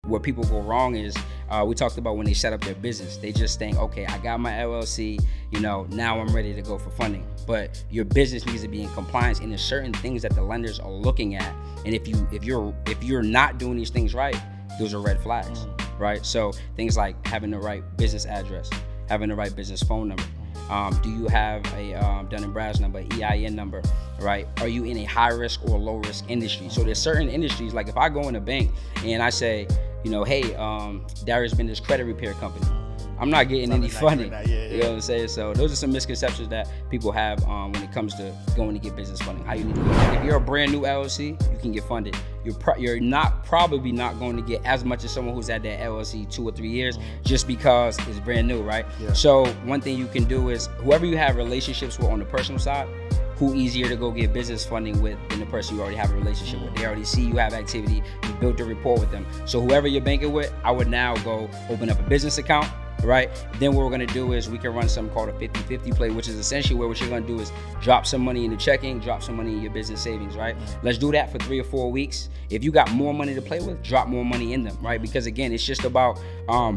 where people go wrong is we talked about when they set up their business. They just think, okay, I got my LLC, now I'm ready to go for funding. But your business needs to be in compliance, and there's certain things that the lenders are looking at. And if you're not doing these things right, those are red flags, right? So things like having the right business address, having the right business phone number. Do you have a Dun & Bradstreet number, EIN number, right? Are you in a high risk or low risk industry? So there's certain industries, like if I go in a bank and I say, hey, Darius been this credit repair company, I'm not getting any funding. You know what I'm saying? So those are some misconceptions that people have when it comes to going to get business funding. How you need to go. If you're a brand new LLC, you can get funded. You're probably not going to get as much as someone who's had their LLC 2 or 3 years just because it's brand new, right? Yeah. So one thing you can do is whoever you have relationships with on the personal side, who easier to go get business funding with than the person you already have a relationship with. They already see you have activity, you built a rapport with them. So whoever you're banking with, I would now go open up a business account, right? Then what we're gonna do is we can run something called a 50-50 play, which is essentially where what you're gonna do is drop some money in the checking, drop some money in your business savings, right? Let's do that for 3 or 4 weeks. If you got more money to play with, drop more money in them, right? Because again, it's just about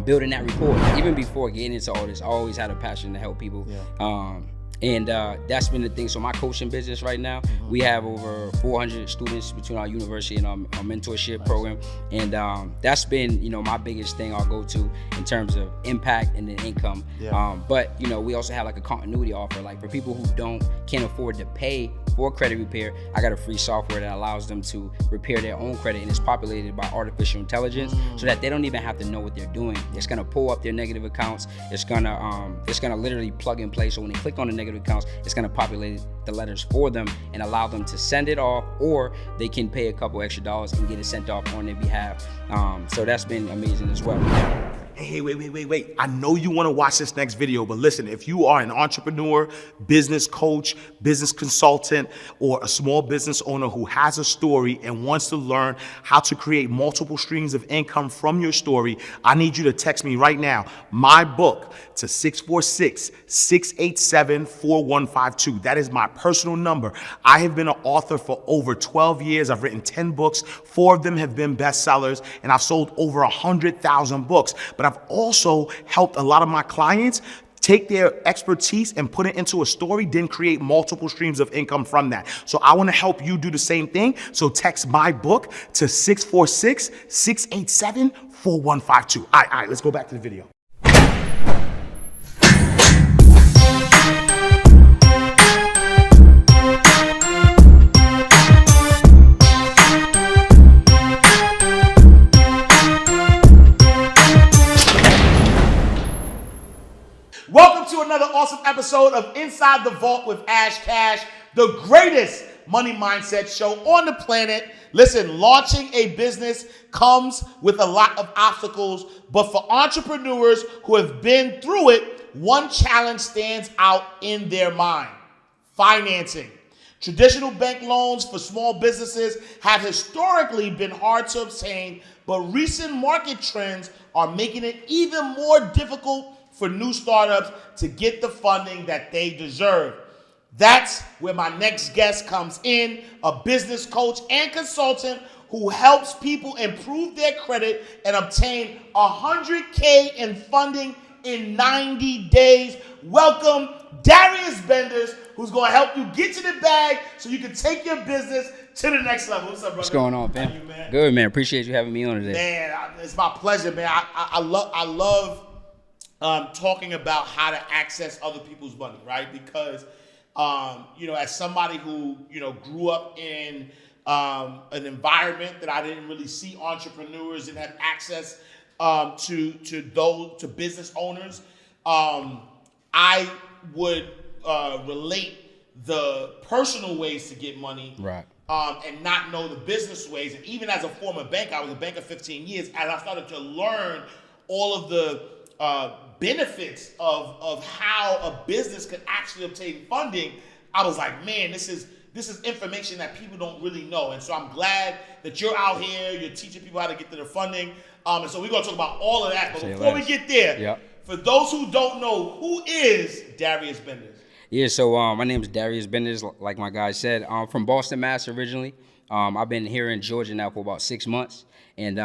building that rapport. Even before getting into all this, I always had a passion to help people. And that's been the thing. So my coaching business right now, we have over 400 students between our university and our mentorship program. And that's been, my biggest thing I'll go to in terms of impact and then income. But, we also have like a continuity offer. Like for people who can't afford to pay for credit repair, I got a free software that allows them to repair their own credit, and it's populated by artificial intelligence so that they don't even have to know what they're doing. It's gonna pull up their negative accounts. It's gonna literally plug and play. So when they click on the negative accounts, it's gonna populate the letters for them and allow them to send it off, or they can pay a couple extra dollars and get it sent off on their behalf. So that's been amazing as well. Hey, wait. I know you want to watch this next video, but listen, if you are an entrepreneur, business coach, business consultant, or a small business owner who has a story and wants to learn how to create multiple streams of income from your story, I need you to text me right now, my book, to 646-687-4152. That is my personal number. I have been an author for over 12 years. I've written 10 books. 4 of them have been bestsellers, and I've sold over 100,000 books. But I've also helped a lot of my clients take their expertise and put it into a story, then create multiple streams of income from that. So I want to help you do the same thing. So text my book to 646-687-4152. All right, let's go back to the video. Welcome to another awesome episode of Inside the Vault with Ash Cash, the greatest money mindset show on the planet. Listen, launching a business comes with a lot of obstacles, but for entrepreneurs who have been through it, one challenge stands out in their mind: financing. Traditional bank loans for small businesses have historically been hard to obtain, but recent market trends are making it even more difficult for new startups to get the funding that they deserve. That's where my next guest comes in, a business coach and consultant who helps people improve their credit and obtain $100K in funding in 90 days. Welcome, Darius Benders, who's going to help you get to the bag so you can take your business to the next level. What's up, brother? What's going on, man? How you, man? Good, man. Appreciate you having me on today. Man, it's my pleasure, man. I love talking about how to access other people's money, right? Because, as somebody who, grew up in an environment that I didn't really see entrepreneurs and have access to business owners, I would relate the personal ways to get money, right, and not know the business ways. And even as a former banker, I was a banker 15 years, as I started to learn all of the benefits of how a business could actually obtain funding, I was like, man, this is information that people don't really know. And so I'm glad that you're out here, you're teaching people how to get to the funding. And so we're going to talk about all of that. But before we get there, for those who don't know, who is Darius Benders? Yeah, so my name is Darius Benders, like my guy said. I'm from Boston, Mass. originally. I've been here in Georgia now for about 6 months. And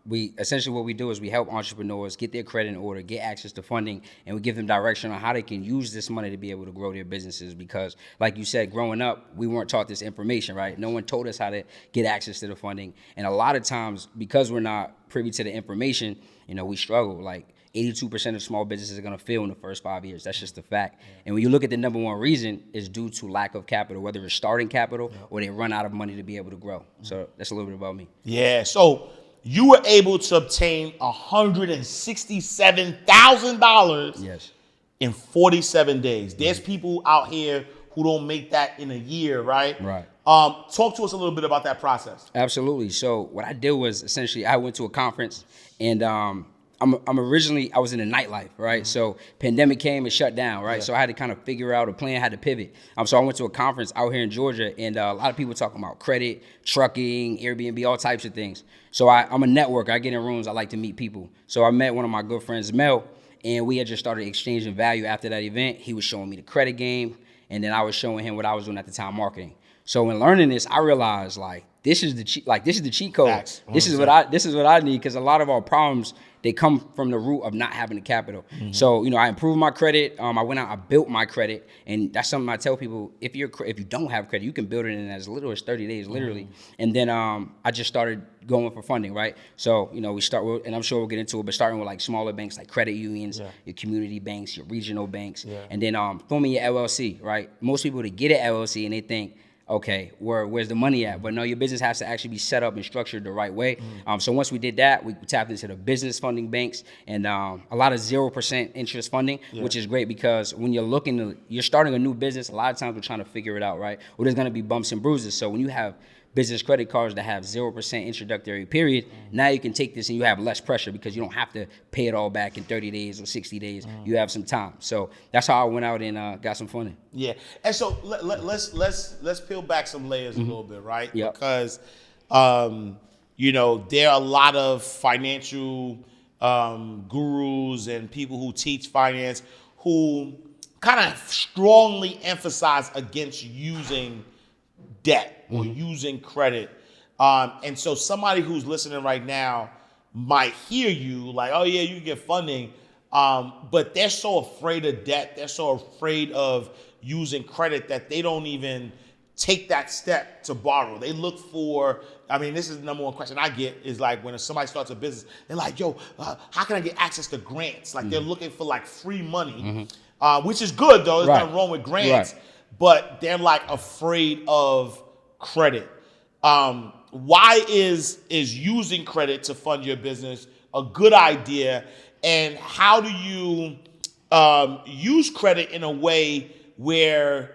we essentially what we do is we help entrepreneurs get their credit in order, get access to funding, and we give them direction on how they can use this money to be able to grow their businesses. Because, like you said, growing up, we weren't taught this information, right? No one told us how to get access to the funding, and a lot of times because we're not privy to the information, we struggle. Like 82% of small businesses are going to fail in the first 5 years. That's just a fact. And when you look at the number one reason, is due to lack of capital, whether it's starting capital or they run out of money to be able to grow. So that's a little bit about me. Yeah. So you were able to obtain $167,000 in 47 days. There's people out here who don't make that in a year, right? Right. Talk to us a little bit about that process. Absolutely. So what I did was essentially I went to a conference, and I was in the nightlife, right? So pandemic came and shut down, right? So I had to kind of figure out a plan, had to pivot. So I went to a conference out here in Georgia, and a lot of people talking about credit, trucking, Airbnb, all types of things. So I'm a networker. I get in rooms. I like to meet people. So I met one of my good friends, Mel, and we had just started exchanging value after that event. He was showing me the credit game, and then I was showing him what I was doing at the time, marketing. So in learning this, I realized this is the cheat code. Facts. This is what I need, because a lot of our problems, they come from the root of not having the capital. So, I improved my credit. I went out, I built my credit, and that's something I tell people: if you don't have credit, you can build it in as little as 30 days, literally. And then I just started going for funding, right? So, we start with, and I'm sure we'll get into it, but starting with like smaller banks, like credit unions, your community banks, your regional banks, and then forming your LLC, right? Most people, they get an LLC and they think, okay, where's the money at? But no, your business has to actually be set up and structured the right way. So once we did that, we tapped into the business funding banks, and a lot of 0% interest funding, which is great, because when you're starting a new business, a lot of times we're trying to figure it out, right? Well, there's gonna be bumps and bruises. So when you have business credit cards that have 0% introductory period, now you can take this and you have less pressure, because you don't have to pay it all back in 30 days or 60 days. You have some time. So that's how I went out and got some funding. Yeah. And so let's peel back some layers a little bit, right? Yep. Because there are a lot of financial gurus and people who teach finance who kind of strongly emphasize against using debt or using credit. And so somebody who's listening right now might hear you like, oh yeah, you can get funding. But they're so afraid of debt. They're so afraid of using credit that they don't even take that step to borrow. They look for, this is the number one question I get, is like when somebody starts a business, they're like, yo, how can I get access to grants? Like they're looking for like free money, which is good though. There's nothing wrong with grants, but they're like afraid of credit. Why is using credit to fund your business a good idea? And how do you use credit in a way where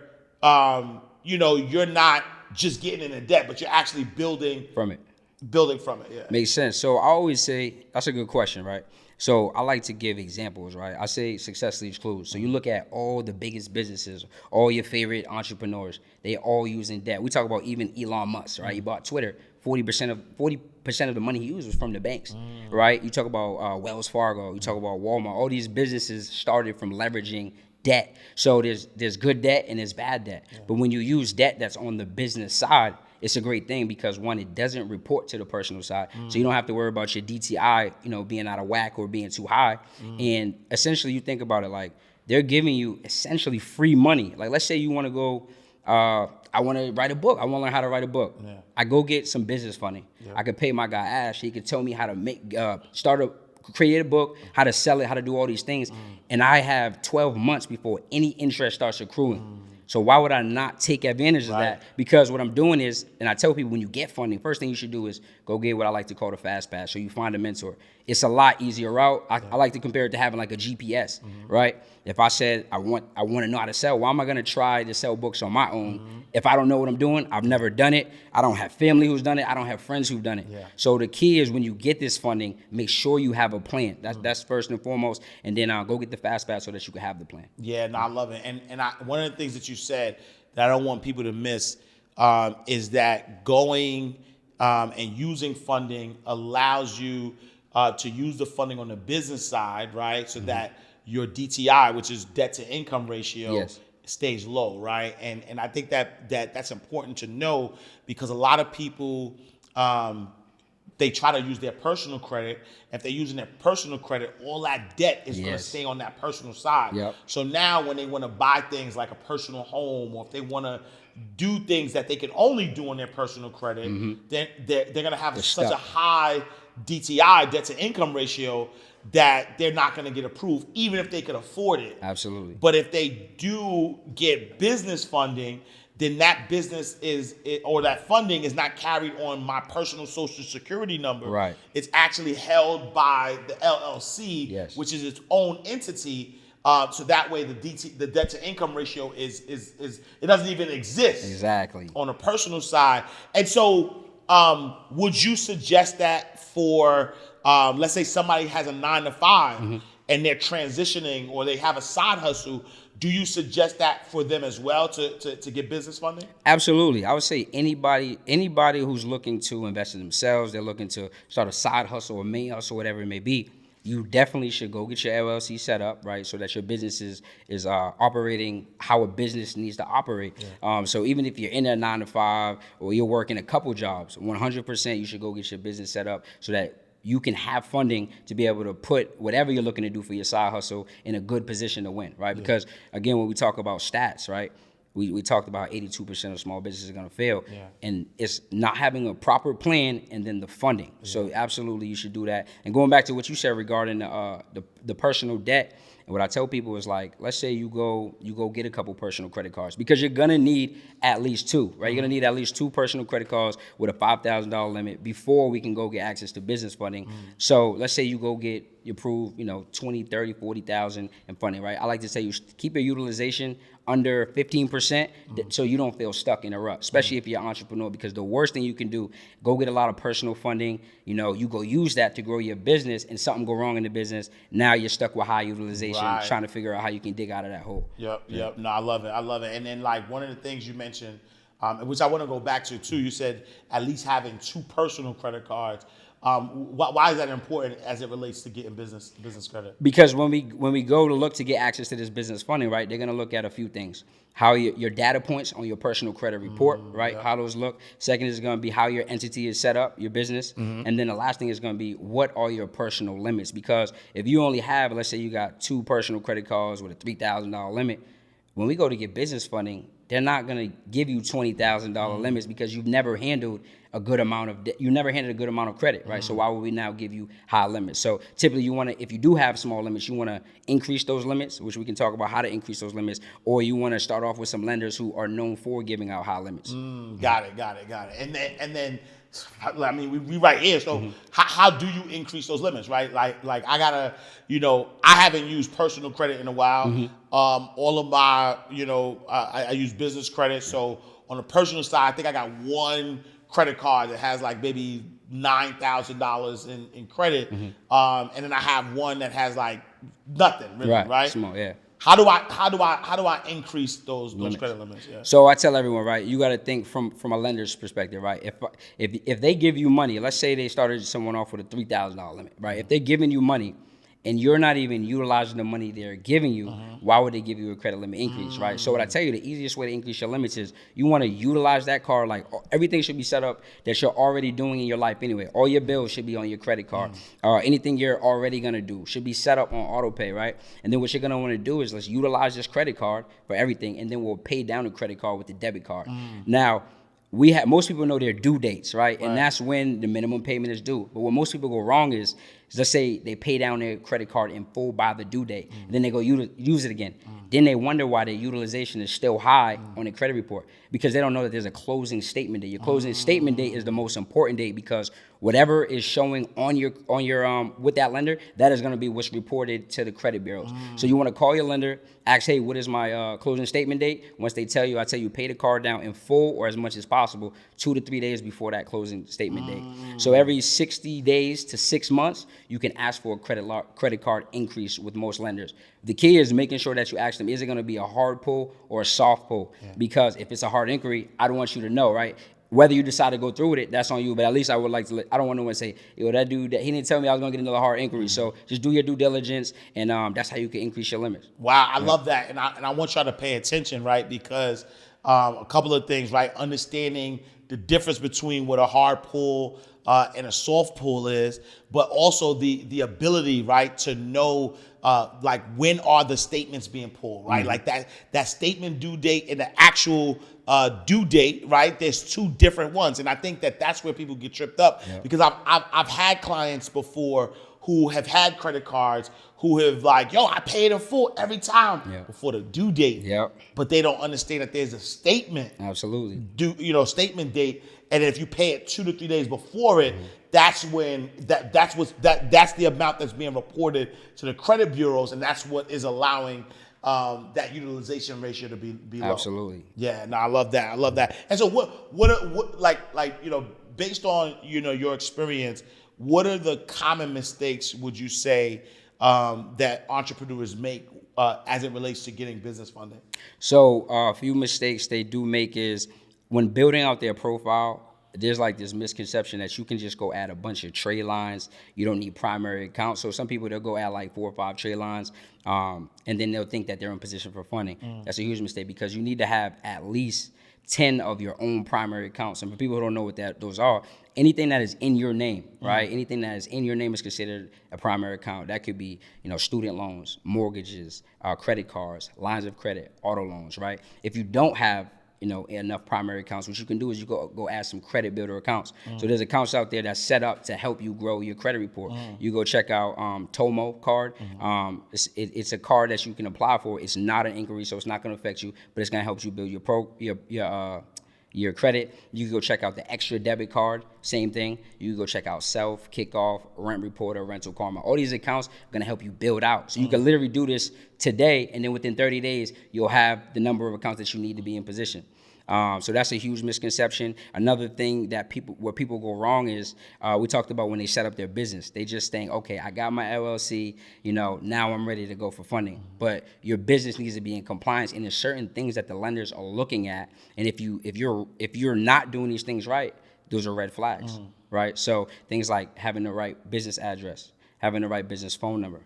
you're not just getting into debt, but you're actually building from it? Yeah. Makes sense. So I always say, that's a good question, right? So I like to give examples, right? I say success leaves clues. So you look at all the biggest businesses, all your favorite entrepreneurs, they all using debt. We talk about even Elon Musk, right? He bought Twitter. 40% of the money he used was from the banks, right? You talk about Wells Fargo, you talk about Walmart. All these businesses started from leveraging debt. So there's good debt and there's bad debt. But when you use debt that's on the business side, it's a great thing, because one, it doesn't report to the personal side. So you don't have to worry about your DTI, being out of whack or being too high. And essentially you think about it like they're giving you essentially free money. Like let's say you want to go, I want to write a book. I want to learn how to write a book. Yeah. I go get some business funding. Yeah. I could pay my guy Ash. He could tell me how to create a book, how to sell it, how to do all these things. And I have 12 months before any interest starts accruing. So why would I not take advantage of that? Because what I'm doing is, and I tell people, when you get funding, first thing you should do is go get what I like to call the fast pass. So you find a mentor. It's a lot easier route. I like to compare it to having like a GPS, right? If I said I want to know how to sell, why am I going to try to sell books on my own if I don't know what I'm doing? I've never done it. I don't have family who's done it. I don't have friends who've done it. Yeah. So the key is, when you get this funding, make sure you have a plan. That's first and foremost, and then go get the fast pass so that you can have the plan. Yeah, no, I love it. And one of the things that you said that I don't want people to miss is that going and using funding allows you to use the funding on the business side, right? So that your DTI, which is debt to income ratio, stays low, right? And I think that's important to know, because a lot of people that they try to use their personal credit. If they're using their personal credit, all that debt is going to stay on that personal side. Yep. So now when they want to buy things like a personal home, or if they want to do things that they can only do on their personal credit, then they're going to have such a high DTI, debt to income ratio, that they're not going to get approved, even if they could afford it. Absolutely. But if they do get business funding, then that business or that funding is not carried on my personal social security number. Right. It's actually held by the LLC, which is its own entity. So that way the debt to income ratio is it doesn't even exist on a personal side. And so would you suggest that for let's say somebody has a 9-to-5 and they're transitioning, or they have a side hustle? Do you suggest that for them as well to get business funding? Absolutely. I would say anybody who's looking to invest in themselves, they're looking to start a side hustle or main hustle, whatever it may be, you definitely should go get your LLC set up, right, so that your business is operating how a business needs to operate. Yeah. So even if you're in a 9-to-5 or you're working a couple jobs, 100% you should go get your business set up so that you can have funding to be able to put whatever you're looking to do for your side hustle in a good position to win, right? Because, again, when we talk about stats, right, we talked about 82% of small businesses are going to fail. Yeah. And it's not having a proper plan and then the funding. Yeah. So absolutely you should do that. And going back to what you said regarding the personal debt, and what I tell people is, like, let's say you go get a couple personal credit cards, because you're gonna need at least 2, right? You're gonna need at least 2 personal credit cards with a $5,000 limit before we can go get access to business funding. So let's say you go get approved, 20, 30, 40,000 in funding, right? I like to say you keep your utilization under 15% so you don't feel stuck in a rut, especially if you're an entrepreneur, because the worst thing you can do, go get a lot of personal funding, you go use that to grow your business, and something go wrong in the business, now you're stuck with high utilization, trying to figure out how you can dig out of that hole. Yep. No, I love it. And then, like, one of the things you mentioned, which I want to go back to too, you said at least having 2 personal credit cards. Why is that important as it relates to getting business credit? Because when we go to look to get access to this business funding, right, they're gonna look at a few things: how your data points on your personal credit report, right, how those look. Second is gonna be how your entity is set up, your business, and then the last thing is gonna be what are your personal limits. Because if you only have, let's say you got 2 personal credit cards with a $3,000 limit, when we go to get business funding, they're not going to give you $20,000 limits, because you've never handled a good amount of credit, right? So why would we now give you high limits? So typically you want to, if you do have small limits, you want to increase those limits, which we can talk about how to increase those limits, or you want to start off with some lenders who are known for giving out high limits. Got it. And then I mean, we right here. So how do you increase those limits, right? Like I gotta, I haven't used personal credit in a while. All of my, I use business credit. So on the personal side, I think I got 1 credit card that has like maybe $9,000 in credit, and then I have one that has like nothing, really, right? Small, yeah. How do I increase those credit limits? Yeah. So I tell everyone, right, you got to think from a lender's perspective, right? If they give you money, let's say they started someone off with a $3,000 limit, right? If they're giving you money and you're not even utilizing the money they're giving you, why would they give you a credit limit increase, right? So what I tell you, the easiest way to increase your limits is you want to utilize that card. Like, everything should be set up that you're already doing in your life anyway. All your bills should be on your credit card. Anything you're already going to do should be set up on auto pay, right? And then what you're going to want to do is let's utilize this credit card for everything, and then we'll pay down the credit card with the debit card. Now, most people know their due dates, right? And that's when the minimum payment is due. But what most people go wrong is let's say they pay down their credit card in full by the due date, and then they go use it again. Then they wonder why their utilization is still high on their credit report, because they don't know that there's a closing statement date. Your closing statement date is the most important date, because whatever is showing on your with that lender, that is going to be what's reported to the credit bureaus. So you want to call your lender, ask, hey, what is my closing statement date? Once they tell you, I tell you pay the card down in full or as much as possible 2 to 3 days before that closing statement date. So every 60 days to 6 months, you can ask for a credit card increase with most lenders. The key is making sure that you ask them, is it going to be a hard pull or a soft pull? Because if it's a hard inquiry, I don't want you to know, right? Whether you decide to go through with it, that's on you. But at least I would like to I don't want no one to say, that dude, he didn't tell me I was going to get another hard inquiry. So just do your due diligence, and that's how you can increase your limits. Wow, I love that. And I want y'all to pay attention, right? Because a couple of things, right? Understanding the difference between what a hard pull and a soft pull is, but also the ability, right, to know like when are the statements being pulled, right? Like that statement due date and the actual due date, right? There's two different ones, and I think that's where people get tripped up because I've had clients before who have had credit cards who have like, yo, I paid in full every time before the due date. But they don't understand that there's a statement. Absolutely. Statement date. And if you pay it 2 to 3 days before it, that's when that's the amount that's being reported to the credit bureaus, and that's what is allowing that utilization ratio to be low. Absolutely. Yeah, no, I love that. And so what like based on your experience, what are the common mistakes would you say that entrepreneurs make as it relates to getting business funding? So a few mistakes they do make is when building out their profile, there's like this misconception that you can just go add a bunch of trade lines. You don't need primary accounts. So some people, they'll go add like 4 or 5 trade lines, and then they'll think that they're in position for funding. That's a huge mistake because you need to have at least 10 of your own primary accounts. And for people who don't know what those are, anything that is in your name, right? Anything that is in your name is considered a primary account. That could be, student loans, mortgages, credit cards, lines of credit, auto loans, right? If you don't have enough primary accounts, what you can do is you go add some credit builder accounts. So there's accounts out there that's set up to help you grow your credit report. You go check out Tomo card. It's a card that you can apply for. It's not an inquiry, so it's not going to affect you, but it's going to help you build your credit. You can go check out the extra debit card, same thing. You can go check out Self, Kickoff, Rent Reporter, Rental Karma. All these accounts are gonna help you build out. So you can literally do this today, and then within 30 days, you'll have the number of accounts that you need to be in position. So that's a huge misconception. Another thing where people go wrong is we talked about when they set up their business. They just think, okay, I got my LLC, now I'm ready to go for funding. But your business needs to be in compliance, and there's certain things that the lenders are looking at. And if you're not doing these things right, those are red flags, right? So things like having the right business address, having the right business phone number.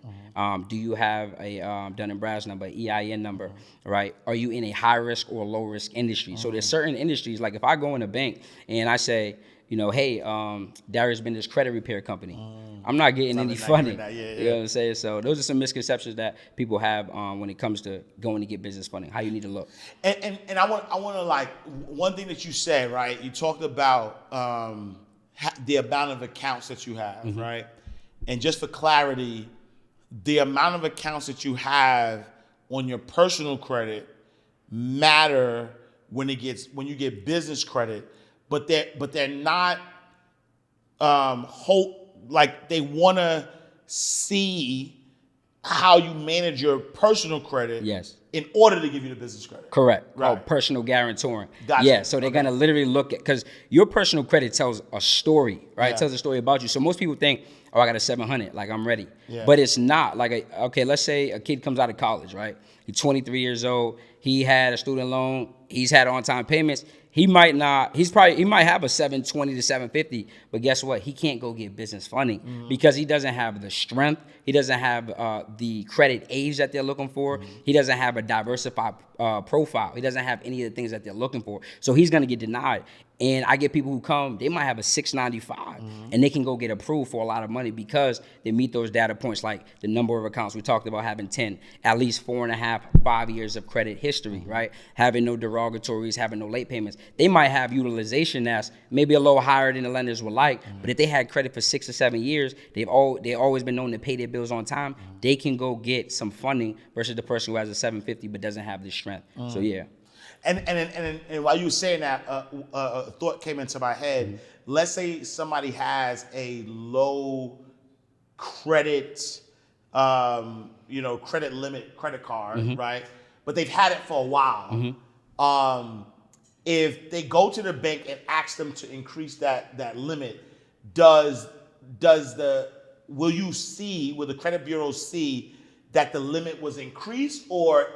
Do you have a Dun & Bradstreet number, EIN number, right? Are you in a high risk or low risk industry? So there's certain industries, like if I go in a bank and I say, hey, Darius been this credit repair company. I'm not getting any funding. You know what I'm saying? So those are some misconceptions that people have when it comes to going to get business funding, how you need to look. And I want to like, one thing that you said, right? You talked about the amount of accounts that you have, right? And just for clarity, the amount of accounts that you have on your personal credit matter when you get business credit, but they're not like they want to see how you manage your personal credit. Yes. In order to give you the business credit. Correct. Right. Called personal guarantoring. Gotcha. Yeah, so they're going to literally look at, because your personal credit tells a story, right? It tells a story about you. So most people think, oh, I got a 700, like I'm ready. Yeah. But it's not. Like, okay, let's say a kid comes out of college, right? He's 23 years old. He had a student loan. He's had on-time payments. He might have a 720 to 750, but guess what? He can't go get business funding because he doesn't have the strength. He doesn't have the credit age that they're looking for. He doesn't have a diversified profile. He doesn't have any of the things that they're looking for. So he's going to get denied. And I get people who come, they might have a 695 and they can go get approved for a lot of money because they meet those data points like the number of accounts. We talked about having 10, at least 4.5, 5 years of credit history, right? Having no derogatories, having no late payments. They might have utilization that's maybe a little higher than the lenders would like, but if they had credit for 6 or 7 years, they've always been known to pay their bills on time, they can go get some funding versus the person who has a 750 but doesn't have the strength. So yeah. And while you were saying that, a thought came into my head. Let's say somebody has a low credit, credit limit credit card, right? But they've had it for a while. If they go to the bank and ask them to increase that limit, will the credit bureau see that the limit was increased, or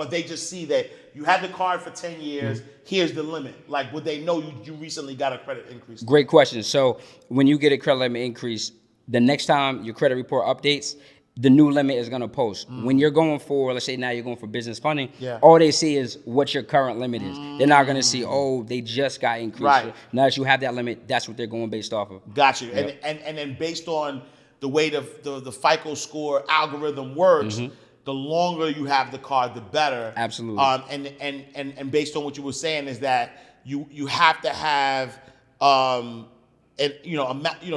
they just see that you had the card for 10 years, here's the limit? Like, would they know you recently got a credit increase? Great question. So when you get a credit limit increase, the next time your credit report updates, the new limit is going to post. When you're going for, let's say now you're going for business funding, Yeah. all they see is what your current limit is. They're not going to see, oh, they just got increased. Right. Now that you have that limit, that's what they're going based off of. Got you. Yep. And then based on the way the FICO score algorithm works, the longer you have the card, the better. Absolutely. And based on what you were saying is that you have to have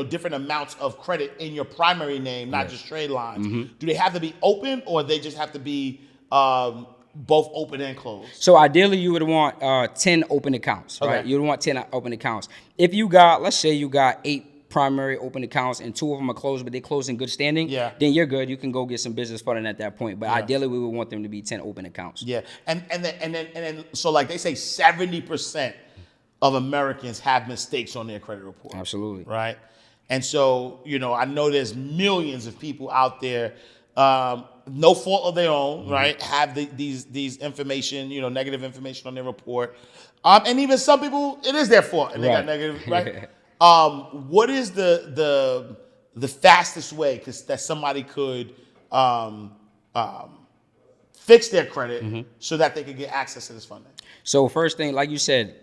different amounts of credit in your primary name, not just trade lines. Do they have to be open, or they just have to be both open and closed? So ideally, you would want 10 open accounts, right? Okay. You would want 10 open accounts. If you got, let's say you got 8 primary open accounts and 2 of them are closed, but they close in good standing, then you're good. You can go get some business funding at that point. But ideally, we would want them to be 10 open accounts. Yeah, and then so like they say 70% of Americans have mistakes on their credit report. Absolutely. Right? And so, I know there's millions of people out there, no fault of their own, right? Have these information, negative information on their report. And even some people, it is their fault and they got negative, right? What is the fastest way that somebody could fix their credit so that they could get access to this funding? So first thing, like you said,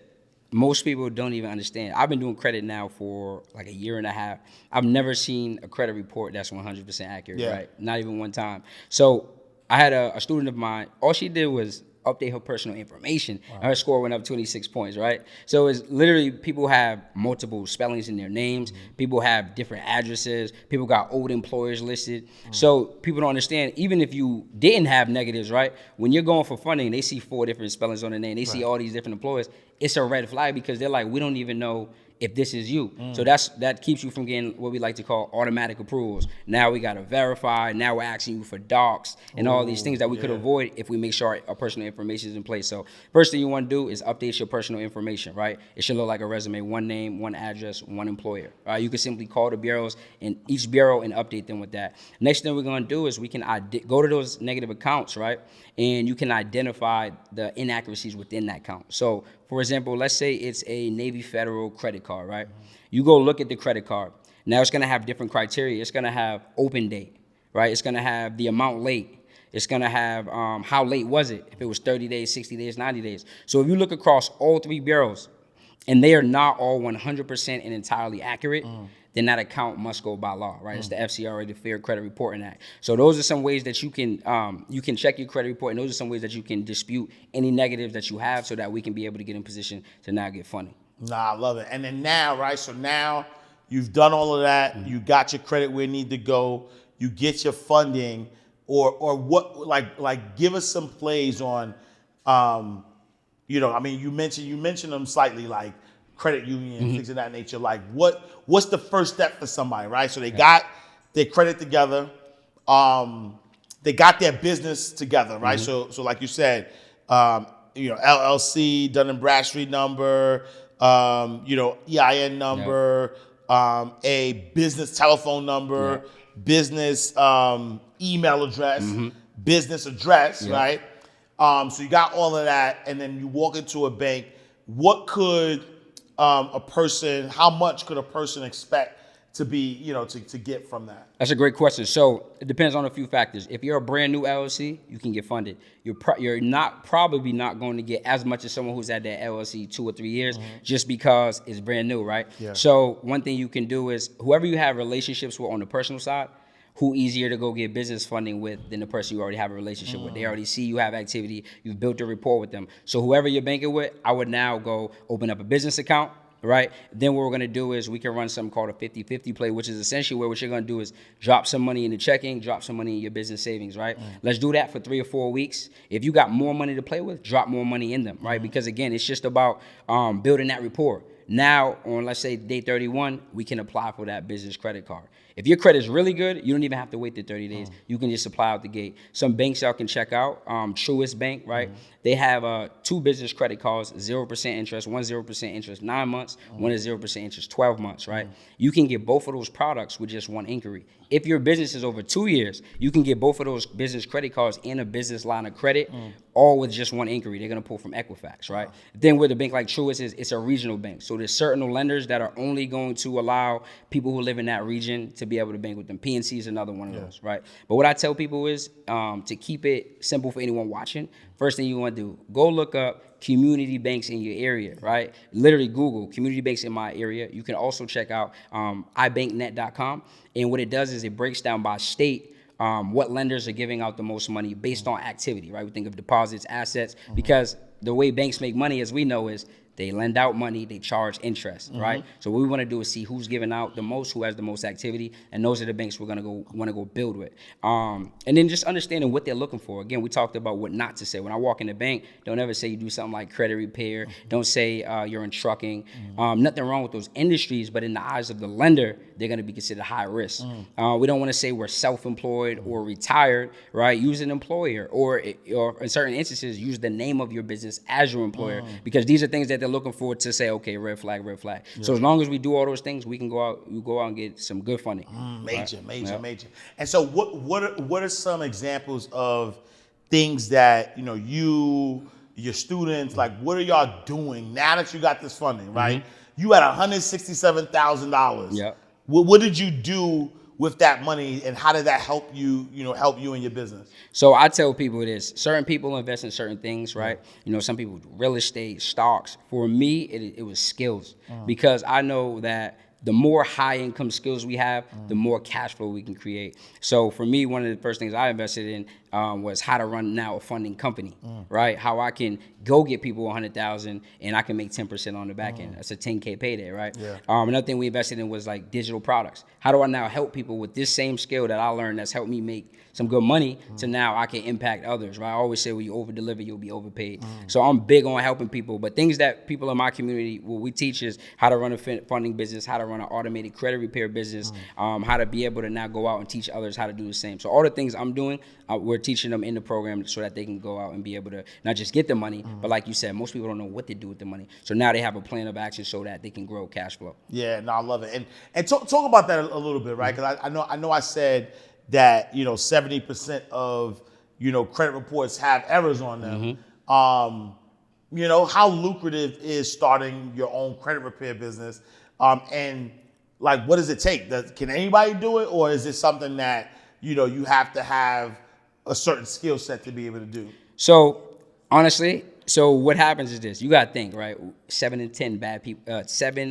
most people don't even understand. I've been doing credit now for like a year and a half. I've never seen a credit report that's 100% accurate, right? Not even one time. So I had a student of mine, all she did was update her personal information. And her score went up 26 points, right? So it's literally people have multiple spellings in their names. People have different addresses. People got old employers listed. So people don't understand, even if you didn't have negatives, right? When you're going for funding, they see 4 different spellings on the name. They see all these different employers. It's a red flag because they're like, we don't even know if this is you. So that keeps you from getting what we like to call automatic approvals. Now we got to verify. Now we're asking you for docs and all these things that we could avoid if we make sure our personal information is in place. So first thing you want to do is update your personal information, right? It should look like a resume, 1 name, 1 address, 1 employer. You can simply call the bureaus in each bureau and update them with that. Next thing we're going to do is we can go to those negative accounts, right? And you can identify the inaccuracies within that account. So for example, let's say it's a Navy Federal credit card, right? You go look at the credit card. Now it's going to have different criteria. It's going to have open date, right? It's going to have the amount late. It's going to have how late was it, if it was 30 days, 60 days, 90 days. So if you look across all 3 bureaus and they are not all 100% and entirely accurate, then that account must go by law, right? It's the FCRA, the Fair Credit Reporting Act. So those are some ways that you can check your credit report, and those are some ways that you can dispute any negatives that you have so that we can be able to get in position to now get funding. Nah, I love it. And then now, right, so now you've done all of that. You got your credit where it need to go. You get your funding, or what, like give us some plays on, you mentioned them slightly, like credit union, things of that nature. Like what's the first step for somebody, right? So they got their credit together. They got their business together, right? So like you said, LLC, Dun & Bradstreet number, EIN number, a business telephone number, business email address, business address, right? So you got all of that, and then you walk into a bank. What could how much could a person expect to be, to get from that? That's a great question. So it depends on a few factors. If you're a brand new LLC, you can get funded. You're probably not going to get as much as someone who's had that LLC 2 or 3 years, just because it's brand new, right? Yeah. So one thing you can do is whoever you have relationships with on the personal side, who easier to go get business funding with than the person you already have a relationship with. They already see you have activity. You've built a rapport with them. So whoever you're banking with, I would now go open up a business account, right? Then what we're going to do is we can run something called a 50-50 play, which is essentially where what you're going to do is drop some money in the checking, drop some money in your business savings, right? Let's do that for 3 or 4 weeks. If you got more money to play with, drop more money in them, right? Because again, it's just about building that rapport. Now, on let's say day 31, we can apply for that business credit card. If your credit is really good, you don't even have to wait the 30 days. You can just apply out the gate. Some banks y'all can check out. Truist Bank, right? They have 2 business credit cards, 0% interest, one 0% interest, 9 months, one is 0% interest, 12 months, right? You can get both of those products with just one inquiry. If your business is over 2 years, you can get both of those business credit cards and a business line of credit, all with just one inquiry. They're going to pull from Equifax, right? Then with a bank like Truist is, it's a regional bank. So there's certain lenders that are only going to allow people who live in that region to be able to bank with them. PNC is another one of those, right? But what I tell people is to keep it simple for anyone watching. First thing you want to do, go look up community banks in your area, right? Literally Google community banks in my area. You can also check out ibanknet.com. And what it does is it breaks down by state what lenders are giving out the most money based on activity, right? We think of deposits, assets, because the way banks make money, as we know, is they lend out money, they charge interest, right? So what we want to do is see who's giving out the most, who has the most activity, and those are the banks we're gonna want to go build with. And then just understanding what they're looking for. Again, we talked about what not to say. When I walk in the bank, don't ever say you do something like credit repair. Don't say you're in trucking. Nothing wrong with those industries, but in the eyes of the lender, they're gonna be considered high risk. We don't want to say we're self-employed or retired, right? Use an employer, or in certain instances, use the name of your business as your employer, because these are things that they're looking for to say, okay, red flag, red flag. So as long as we do all those things, we can go out and get some good funding. Major. And so what are some examples of things that, your students, like, what are y'all doing now that you got this funding, right? You had $167,000. Yep. What did you do with that money, and how did that help you in your business? So I tell people this: certain people invest in certain things, right? Some people do real estate, stocks. For me, it was skills, because I know that the more high income skills we have, the more cash flow we can create. So for me, one of the first things I invested in was how to run now a funding company, right? How I can go get people 100,000 and I can make 10% on the back end. That's a 10K payday, right? Another thing we invested in was like digital products. How do I now help people with this same skill that I learned that's helped me make some good money to now I can impact others, right? I always say when you over deliver, you'll be overpaid. So I'm big on helping people, but things that people in my community, what we teach is how to run a funding business, how to run an automated credit repair business, how to be able to now go out and teach others how to do the same. So all the things I'm doing, we're teaching them in the program so that they can go out and be able to not just get the money, but like you said, most people don't know what to do with the money. So now they have a plan of action so that they can grow cash flow. Yeah, no, I love it. And talk about that a little bit, right? Because I know I said that 70% of credit reports have errors on them. How lucrative is starting your own credit repair business? And like, what does it take? Can anybody do it, or is it something that you have to have a certain skill set to be able to do? So honestly, what happens is this: you got to think, right? 7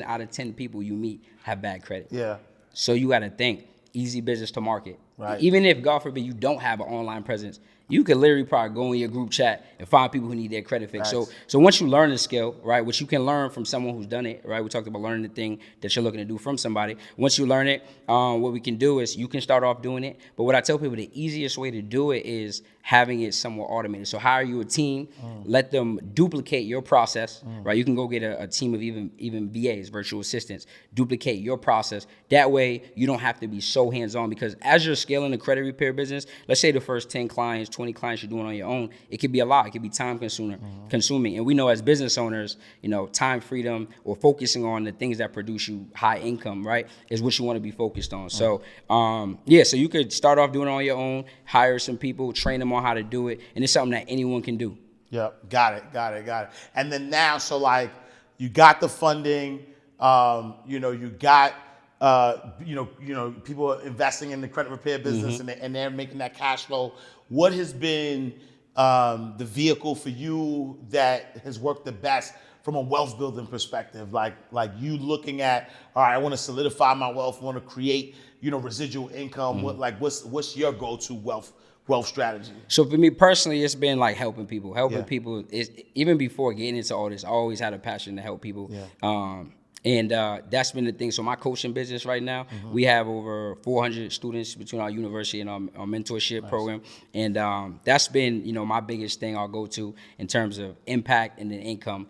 out of 10 people you meet have bad credit. Yeah. So you got to think easy business to market. Right. Even if, God forbid, you don't have an online presence, you could literally probably go in your group chat and find people who need their credit fixed. Nice. So once you learn the skill, right, which you can learn from someone who's done it, right? We talked about learning the thing that you're looking to do from somebody. Once you learn it, what we can do is you can start off doing it. But what I tell people, the easiest way to do it is having it somewhat automated. So hire you a team, let them duplicate your process, right? You can go get a team of even VAs, virtual assistants, duplicate your process. That way you don't have to be so hands-on, because as you're scaling the credit repair business, let's say the first 10 clients, 20 clients you're doing on your own, it could be a lot. It could be time consuming. And we know as business owners, time freedom or focusing on the things that produce you high income, right, is what you want to be focused on. So, so you could start off doing it on your own, hire some people, train them on how to do it, and it's something that anyone can do. Yep, got it. And then now, so like, you got the funding, you got people investing in the credit repair business, and they're making that cash flow. What has been the vehicle for you that has worked the best from a wealth building perspective? Like you looking at, all right, I want to solidify my wealth, I want to create, residual income. What's your go-to wealth strategy? So for me personally, it's been like helping people. People is, even before getting into all this, I always had a passion to help people. And that's been the thing. So my coaching business right now, we have over 400 students between our university and our mentorship program. And that's been, my biggest thing I'll go to in terms of impact and then income.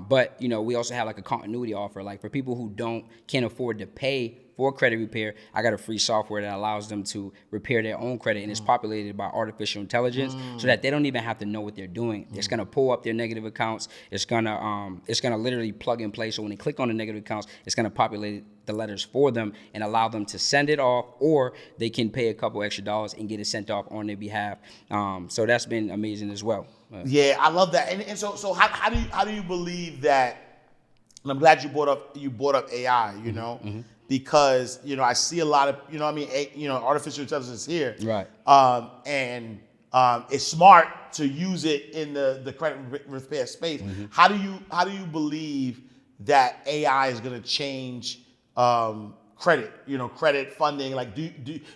But, we also have like a continuity offer. Like for people who can't afford to pay for credit repair, I got a free software that allows them to repair their own credit, and it's populated by artificial intelligence, so that they don't even have to know what they're doing. It's gonna pull up their negative accounts. It's gonna literally plug and play. So when they click on the negative accounts, it's gonna populate the letters for them and allow them to send it off, or they can pay a couple extra dollars and get it sent off on their behalf. So that's been amazing as well. Yeah, I love that. And so how do you believe that? And I'm glad you brought up AI. because I see a lot of artificial intelligence here, Right. And it's smart to use it in the credit repair space. How do you believe that AI is going to change credit? Credit funding. Like, do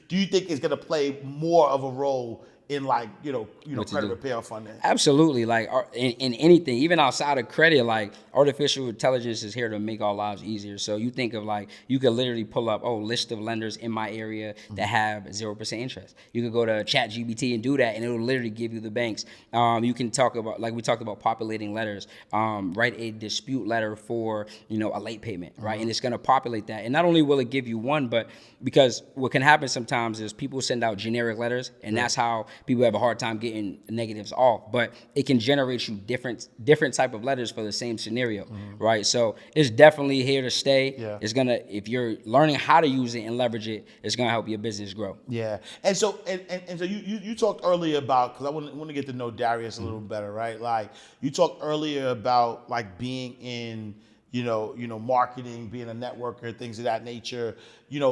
you think it's going to play more of a role in credit repair funding? Absolutely. Like in anything, even outside of credit, like artificial intelligence is here to make our lives easier. So you think of like, you could literally pull up, list of lenders in my area that have 0% interest. You could go to ChatGPT and do that, and it'll literally give you the banks. You can talk about, like we talked about, populating letters, write a dispute letter for, a late payment, right? And it's going to populate that. And not only will it give you one, but because what can happen sometimes is people send out generic letters, and that's how people have a hard time getting negatives off. But it can generate you different type of letters for the same scenario, right? So it's definitely here to stay. Yeah. It's gonna, if you're learning how to use it and leverage it, it's gonna help your business grow. Yeah, and so you talked earlier about, because I want to get to know Darius a little better, right? Like, you talked earlier about like being in marketing, being a networker, things of that nature.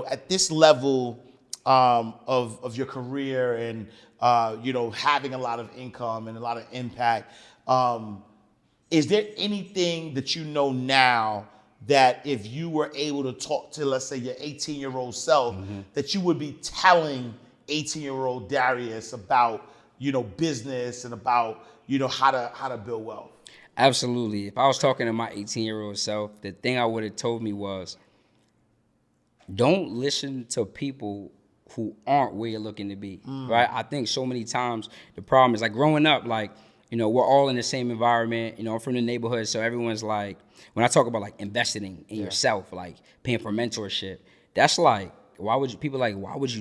At this level of your career and having a lot of income and a lot of impact, is there anything that now that if you were able to talk to, let's say, your 18-year-old self, that you would be telling 18-year-old Darius about business and about how to build wealth? Absolutely. If I was talking to my 18-year-old self, the thing I would have told me was, don't listen to people who aren't where you're looking to be, right? I think so many times the problem is, like, growing up, like, we're all in the same environment. I'm from the neighborhood, so everyone's like, when I talk about like investing in yourself, like paying for mentorship, that's like, why would you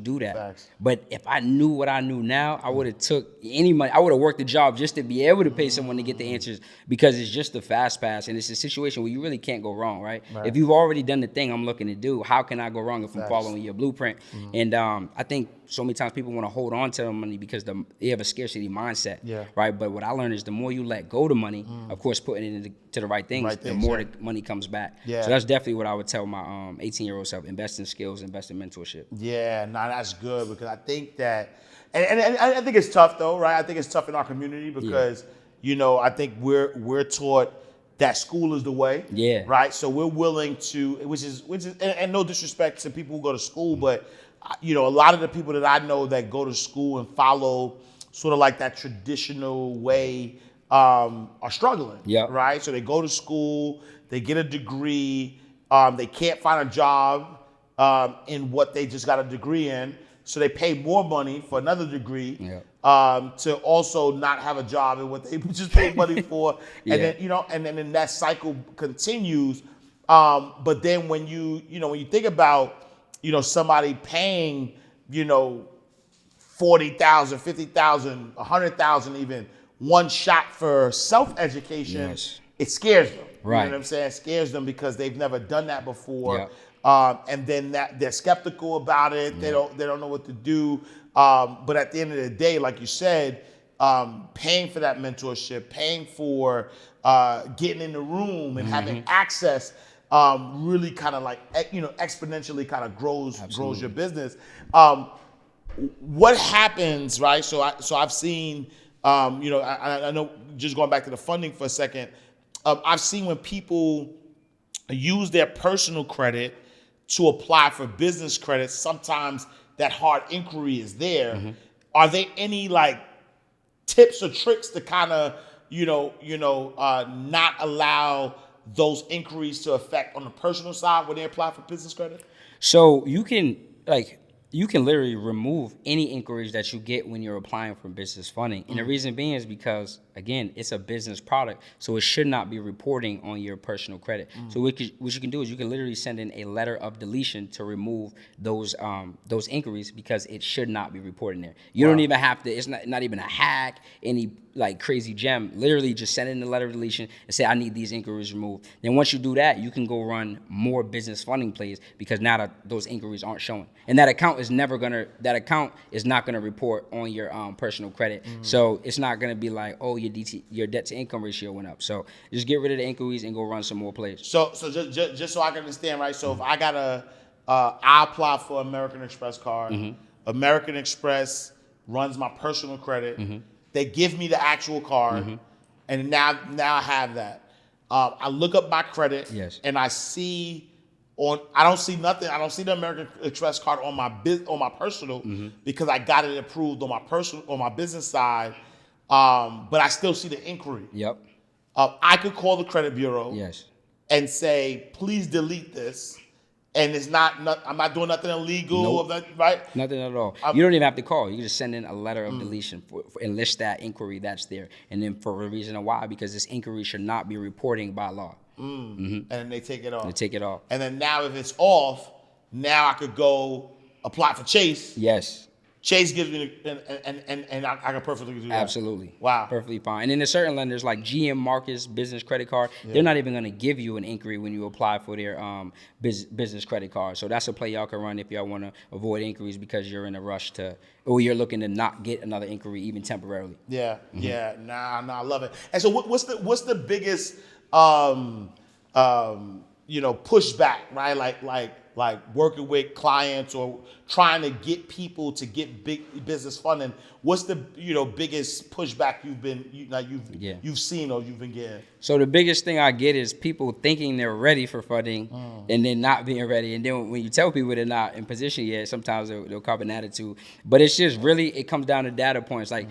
do that? Facts. But if I knew what I knew now, I would have took any money. I would have worked the job just to be able to pay someone to get the answers, because it's just a fast pass, and it's a situation where you really can't go wrong, right? If you've already done the thing I'm looking to do, how can I go wrong if I'm following your blueprint? And I think so many times people want to hold on to the money because they have a scarcity mindset, right? But what I learned is the more you let go the money, of course, putting it into the right things, the more the money comes back. So that's definitely what I would tell my 18-year-old self: invest in skills, invest in mentorship. Yeah, that's good, because I think that, and I think it's tough though, right? I think it's tough in our community because, I think we're taught that school is the way, right? So we're willing to, which is, and no disrespect to people who go to school, but a lot of the people that I know that go to school and follow sort of like that traditional way are struggling, right? So they go to school, they get a degree, they can't find a job in what they just got a degree in, so they pay more money for another degree to also not have a job in what they just paid money for, and then and then that cycle continues. But then when you think about somebody paying $40,000, $50,000, $100,000 even one shot for self-education, it scares them. Right. You know what I'm saying? It scares them because they've never done that before. And then they're skeptical about it. They don't know what to do. But at the end of the day, like you said, paying for that mentorship, paying for getting in the room and having access, really kind of like exponentially kind of grows your business. What happens, right? So I've seen, I know, just going back to the funding for a second, I've seen when people use their personal credit to apply for business credit, sometimes that hard inquiry is there. Are there any like tips or tricks to kind of not allow those inquiries to affect on the personal side when they apply for business credit? So you can literally remove any inquiries that you get when you're applying for business funding. And the reason being is because, again, it's a business product, so it should not be reporting on your personal credit. So what you can do is you can literally send in a letter of deletion to remove those inquiries, because it should not be reporting there. You don't even have to, it's not even a hack, any like crazy gem. Literally just send in the letter of deletion and say, I need these inquiries removed. Then once you do that, you can go run more business funding plays, because now that those inquiries aren't showing. And that account is not gonna report on your personal credit. So it's not gonna be like, oh, your debt to income ratio went up. So just get rid of the inquiries and go run some more plays. So just so I can understand, right? So if I got I apply for American Express card. Mm-hmm. American Express runs my personal credit. Mm-hmm. They give me the actual card, Mm-hmm. and now I have that. I look up my credit, Yes. and I see I don't see nothing. I don't see the American Express card on my personal Mm-hmm. because I got it approved on my business side. But I still see the inquiry. Yep. I could call the credit bureau Yes. and say, please delete this. And it's I'm not doing nothing illegal, Nope. of that, right? Nothing at all. You don't even have to call. You just send in a letter of deletion and list that inquiry that's there. And then for a reason why, because this inquiry should not be reporting by law. And then they take it off. They take it off. And then now if it's off, now I could go apply for Chase. Yes. Chase gives me, and I can perfectly do that. Absolutely. Wow. Perfectly fine. And then there's certain lenders like GM Marcus Business Credit Card, they're not even going to give you an inquiry when you apply for their business credit card. So that's a play y'all can run if y'all want to avoid inquiries because you're in a rush or you're looking to not get another inquiry even temporarily. Yeah, yeah. Nah, I love it. And so what's the biggest, pushback, right? Like working with clients or trying to get people to get big business funding. What's the biggest pushback you've seen or you've been getting? So the biggest thing I get is people thinking they're ready for funding and then not being ready. And then when you tell people they're not in position yet, sometimes they'll cop an attitude. But it's just really, it comes down to data points. Like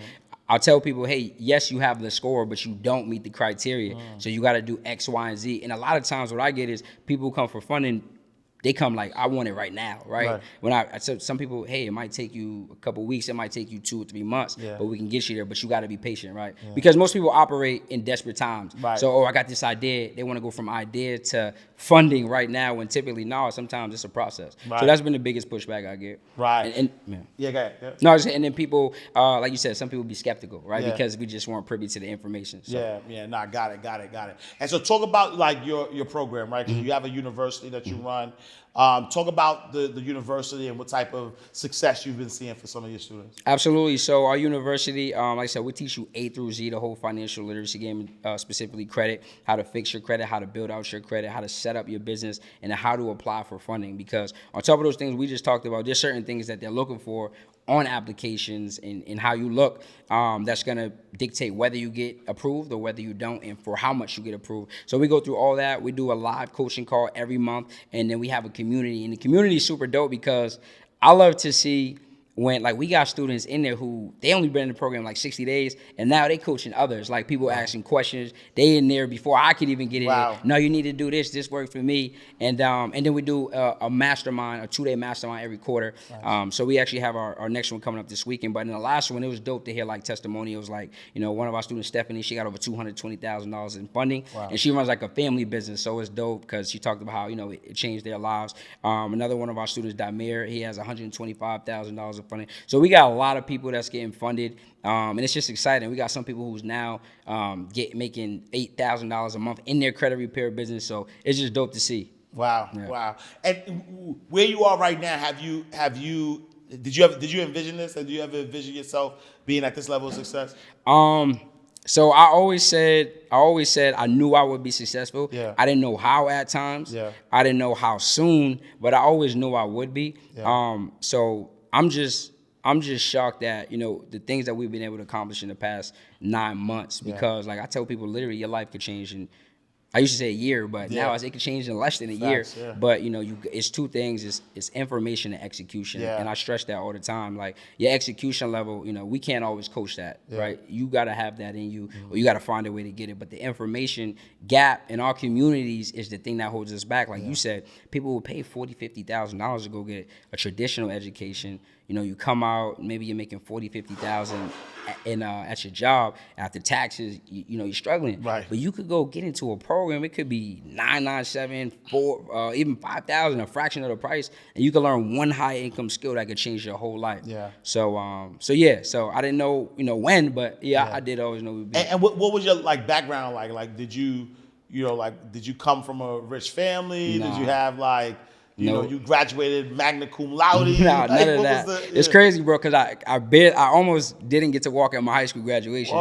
I'll tell people, hey, yes, you have the score, but you don't meet the criteria. So you got to do X, Y, and Z. And a lot of times what I get is people come for funding, they come like, I want it right now, right? When I tell some people, hey, it might take you a couple weeks, it might take you 2 or 3 months, but we can get you there, but you got to be patient, right? Because most people operate in desperate times. So, I got this idea, they want to go from idea to funding right now, when typically, no, sometimes it's a process. So that's been the biggest pushback I get. And yeah, go ahead. No, and then people, like you said, some people be skeptical, right? Because we just weren't privy to the information. So. Got it. And so talk about like your program, right? 'Cause you have a university that you run. Talk about the university and what type of success you've been seeing for some of your students. Absolutely. So our university, like I said, we teach you A through Z, the whole financial literacy game, specifically credit, how to fix your credit, how to build out your credit, how to set up your business, and how to apply for funding. Because on top of those things we just talked about, there's certain things that they're looking for on applications and how you look, that's going to dictate whether you get approved or whether you don't and for how much you get approved. So we go through all that. We do a live coaching call every month, and then we have a community. And the community is super dope because I love to see when, like, we got students in there who, they only been in the program like 60 days, and now they coaching others. Like, people asking questions. They in there before I could even get in there. No, you need to do this. This worked for me. And then we do a mastermind, a 2-day mastermind every quarter. So we actually have our next one coming up this weekend. But in the last one, it was dope to hear, like, testimonials. Like, one of our students, Stephanie, she got over $220,000 in funding. And she runs, like, a family business. So it's dope because she talked about how, it changed their lives. Another one of our students, Damir, he has $125,000 of funding. So we got a lot of people that's getting funded, and it's just exciting. We got some people who's now making $8,000 a month in their credit repair business. So it's just dope to see. Wow. And where you are right now, did you envision this? Did you ever envision yourself being at this level of success? So I always said I knew I would be successful. I didn't know how at times. I didn't know how soon, but I always knew I would be. So I'm just shocked at, the things that we've been able to accomplish in the past 9 months, because like I tell people, literally your life could change in, I used to say a year, but now it could change in less than a year. But it's two things: it's information and execution. And I stress that all the time. Like, your execution level, we can't always coach that, right? You gotta have that in you, or you gotta find a way to get it. But the information gap in our communities is the thing that holds us back. Like you said, people will pay $40,000, $50,000 to go get a traditional education. You come out, maybe you're making $40,000, $50,000 at your job. After taxes, you're struggling. But you could go get into a program. It could be $997, $4, even $5,000, a fraction of the price, and you can learn one high income skill that could change your whole life. So I didn't know when, but I did always know we'd be. And what was your background like? Like, did you come from a rich family? Did you have you graduated magna cum laude? Nah, none of that. It's crazy, bro, because I almost didn't get to walk at my high school graduation.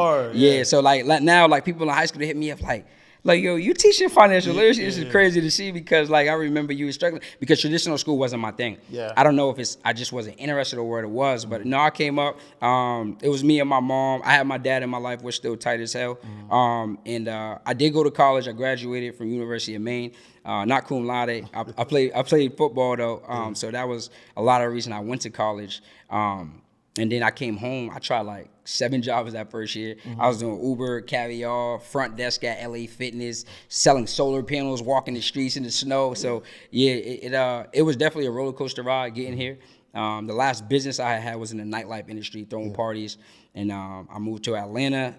So now, people in high school, they hit me up like, Like, yo, you teaching financial literacy. This is crazy to see because, like, I remember you were struggling because traditional school wasn't my thing. Yeah. I don't know if I just wasn't interested or what it was, but no, I came up. It was me and my mom. I had my dad in my life. We're still tight as hell. And I did go to college. I graduated from University of Maine. Not cum laude. I played football though. So that was a lot of the reason I went to college. And then I came home. I tried like 7 jobs that first year. I was doing Uber, Caviar, front desk at LA Fitness, selling solar panels, walking the streets in the snow. So yeah, it was definitely a roller coaster ride getting here. The last business I had was in the nightlife industry, throwing parties. And I moved to Atlanta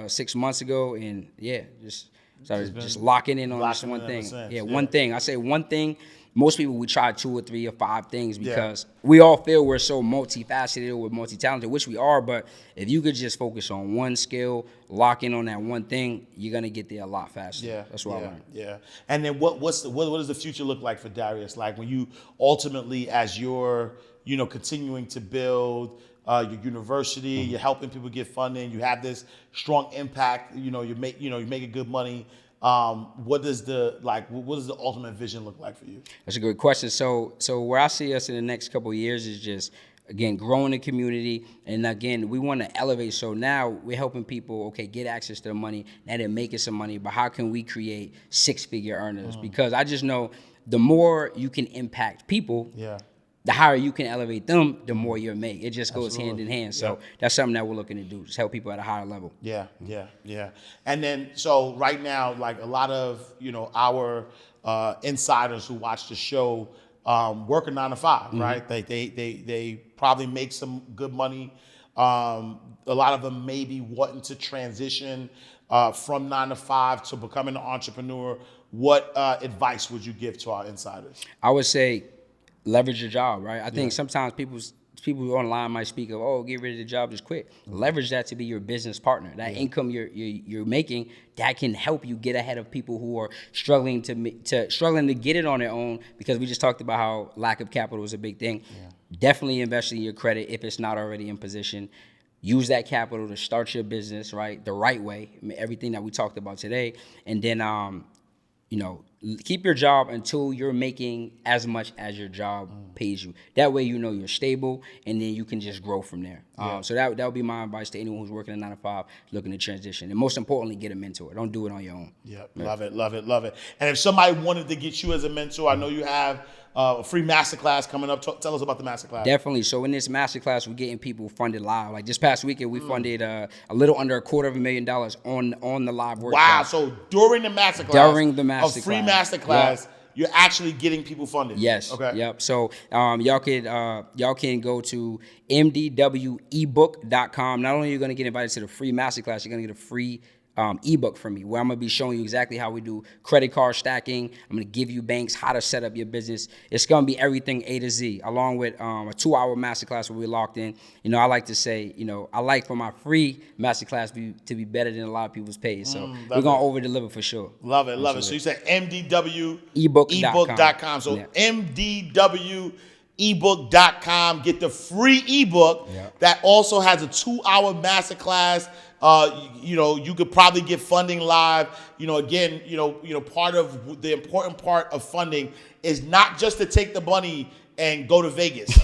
6 months ago, and yeah, just started just locking in on this one thing. One thing. I say one thing. Most people, we try 2 or 3 or 5 things because we all feel we're so multifaceted or multi-talented, which we are. But if you could just focus on one skill, lock in on that one thing, you're gonna get there a lot faster. Yeah, that's what I learned. Yeah. And then what does the future look like for Darius? Like when you ultimately, as you're continuing to build your university, you're helping people get funding, you have this strong impact. You're making good money. What does the ultimate vision look like for you? That's a good question. So where I see us in the next couple of years is just, again, growing the community. And again, we want to elevate. So now we're helping people, get access to the money. Now they're making some money, but how can we create 6-figure earners? Because I just know the more you can impact people, the higher you can elevate them, the more you'll make. It just goes hand in hand. So that's something that we're looking to do, just help people at a higher level. Yeah. And then, so right now, like a lot of, our insiders who watch the show work a 9 to 5, right? They probably make some good money. A lot of them may be wanting to transition from 9 to 5 to becoming an entrepreneur. What advice would you give to our insiders? I would say, leverage your job, right? I think sometimes people online might speak of, get rid of the job, just quit. Leverage that to be your business partner. That income you're making, that can help you get ahead of people who are struggling to get it on their own, because we just talked about how lack of capital is a big thing. Definitely invest in your credit if it's not already in position. Use that capital to start your business, right? The right way, everything that we talked about today. And then, keep your job until you're making as much as your job pays you. That way, you're stable, and then you can just grow from there. So that would be my advice to anyone who's working a 9 to 5, looking to transition. And most importantly, get a mentor. Don't do it on your own. Love it. And if somebody wanted to get you as a mentor, I know you have a free masterclass coming up. Tell us about the masterclass. Definitely. So in this masterclass, we're getting people funded live. Like this past weekend, we funded a little under $250,000 on the live workshop. Wow. So during the masterclass, a free masterclass, you're actually getting people funded. Yes. Okay. Yep. So y'all can go to mdwebook.com. Not only are you going to get invited to the free masterclass, you're going to get a free ebook from me, where I'm going to be showing you exactly how we do credit card stacking. I'm going to give you banks, how to set up your business. It's going to be everything A to Z, along with a 2-hour masterclass where we're locked in. I like to say, I like for my free masterclass to be better than a lot of people's paid. So we're going to over deliver for sure. Love it. So you said mdwebook.com. So mdwebook.com. Get the free ebook that also has a 2-hour masterclass. You could probably get funding live. Again, part of the important part of funding is not just to take the money and go to Vegas.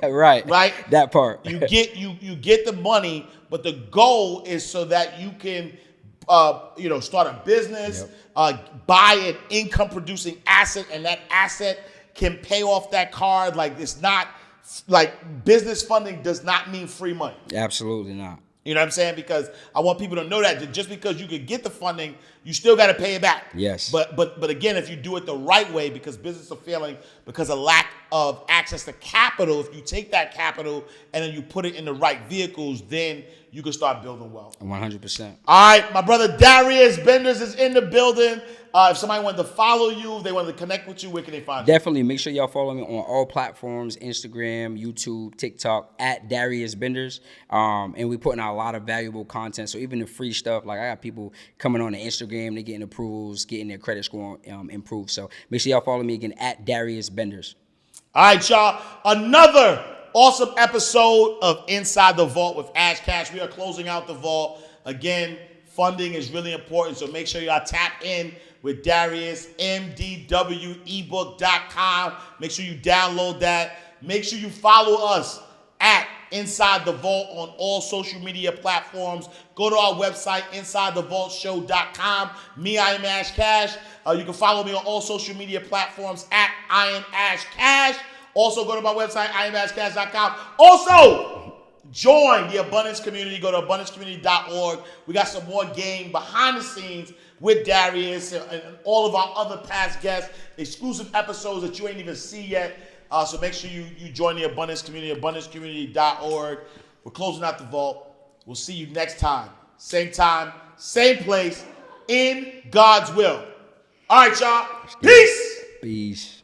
Right. That part. You get the money, but the goal is so that you can start a business, buy an income producing asset, and that asset can pay off that card. Like, it's not like business funding does not mean free money. Absolutely not. You know what I'm saying? Because I want people to know that just because you could get the funding, you still got to pay it back. Yes. But again, if you do it the right way, because businesses are failing because of lack of access to capital, if you take that capital and then you put it in the right vehicles, then you can start building wealth. 100%. All right, my brother Darius Benders is in the building. If somebody wanted to follow you, if they wanted to connect with you, where can they find you? Definitely. Make sure y'all follow me on all platforms, Instagram, YouTube, TikTok, at Darius Benders. And we're putting out a lot of valuable content. So even the free stuff, like I got people coming on the Instagram, they're getting approvals, getting their credit score improved. So make sure y'all follow me again, at Darius Benders. All right, y'all. Another awesome episode of Inside the Vault with Ash Cash. We are closing out the vault. Again, funding is really important. So make sure y'all tap in with Darius, mdwebook.com. Make sure you download that. Make sure you follow us at Inside the Vault on all social media platforms. Go to our website, InsideTheVaultShow.com. Me, I am Ash Cash. You can follow me on all social media platforms at I am Ash Cash. Also, go to my website, IamAshCash.com. Also, join the Abundance Community. Go to AbundanceCommunity.org. We got some more game behind the scenes with Darius and all of our other past guests. Exclusive episodes that you ain't even see yet. So make sure you join the Abundance Community, AbundanceCommunity.org. We're closing out the vault. We'll see you next time, same place, in God's will. All right, y'all. Peace. Peace.